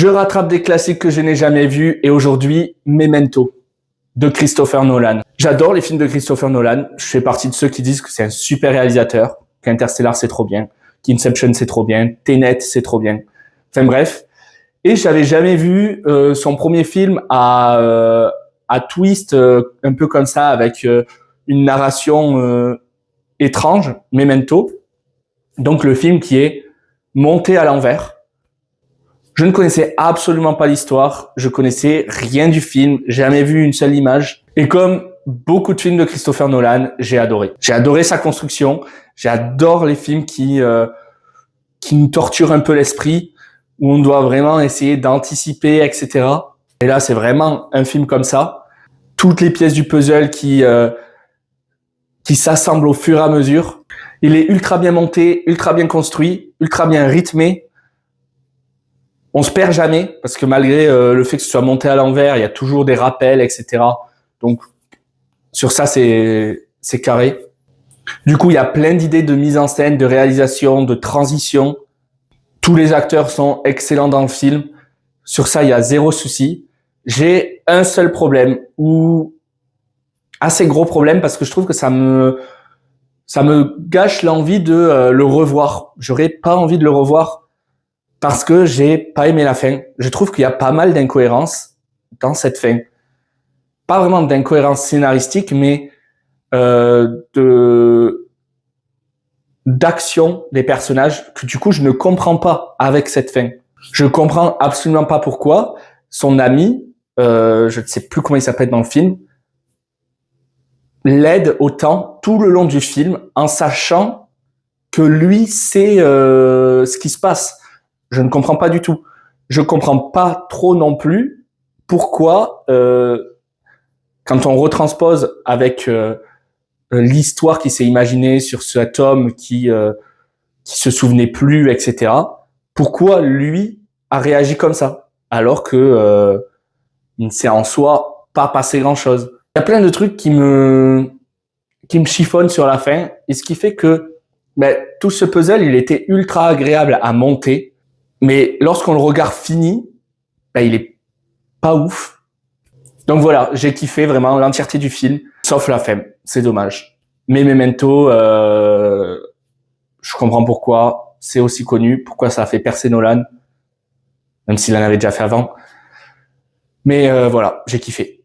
Je rattrape des classiques que je n'ai jamais vus et aujourd'hui, Memento de Christopher Nolan. J'adore les films de Christopher Nolan. Je fais partie de ceux qui disent que c'est un super réalisateur, qu'Interstellar c'est trop bien, qu'Inception c'est trop bien, Tenet c'est trop bien. Enfin bref. Et j'avais jamais vu son premier film à twist un peu comme ça avec une narration étrange, Memento. Donc le film qui est monté à l'envers. Je ne connaissais absolument pas l'histoire, je connaissais rien du film, jamais vu une seule image. Et comme beaucoup de films de Christopher Nolan, j'ai adoré. J'ai adoré sa construction, j'adore les films qui nous torturent un peu l'esprit, où on doit vraiment essayer d'anticiper, etc. Et là, c'est vraiment un film comme ça. Toutes les pièces du puzzle qui s'assemblent au fur et à mesure. Il est ultra bien monté, ultra bien construit, ultra bien rythmé. On se perd jamais parce que malgré le fait que ce soit monté à l'envers, il y a toujours des rappels, etc. Donc sur ça, c'est carré. Du coup, il y a plein d'idées de mise en scène, de réalisation, de transition. Tous les acteurs sont excellents dans le film. Sur ça, il y a zéro souci. J'ai un seul problème, ou assez gros problème, parce que je trouve que ça me gâche l'envie de le revoir. J'aurais pas envie de le revoir parce que j'ai pas aimé la fin. Je trouve qu'il y a pas mal d'incohérences dans cette fin. Pas vraiment d'incohérences scénaristiques, mais d'action des personnages que du coup je ne comprends pas avec cette fin. Je comprends absolument pas pourquoi son ami, je ne sais plus comment il s'appelle dans le film, l'aide autant tout le long du film en sachant que lui sait ce qui se passe. Je ne comprends pas du tout. Je comprends pas trop non plus pourquoi, quand on retranspose avec l'histoire qui s'est imaginée sur cet homme qui se souvenait plus, etc. Pourquoi lui a réagi comme ça, alors que il ne s'est en soi pas passé grand-chose. Il y a plein de trucs qui me chiffonnent sur la fin, et ce qui fait que tout ce puzzle, il était ultra agréable à monter. Mais lorsqu'on le regarde fini, il est pas ouf. Donc voilà, j'ai kiffé vraiment l'entièreté du film, sauf la fin. C'est dommage. Mais Memento, je comprends pourquoi. C'est aussi connu, pourquoi ça a fait percer Nolan, même s'il en avait déjà fait avant. Mais voilà, j'ai kiffé.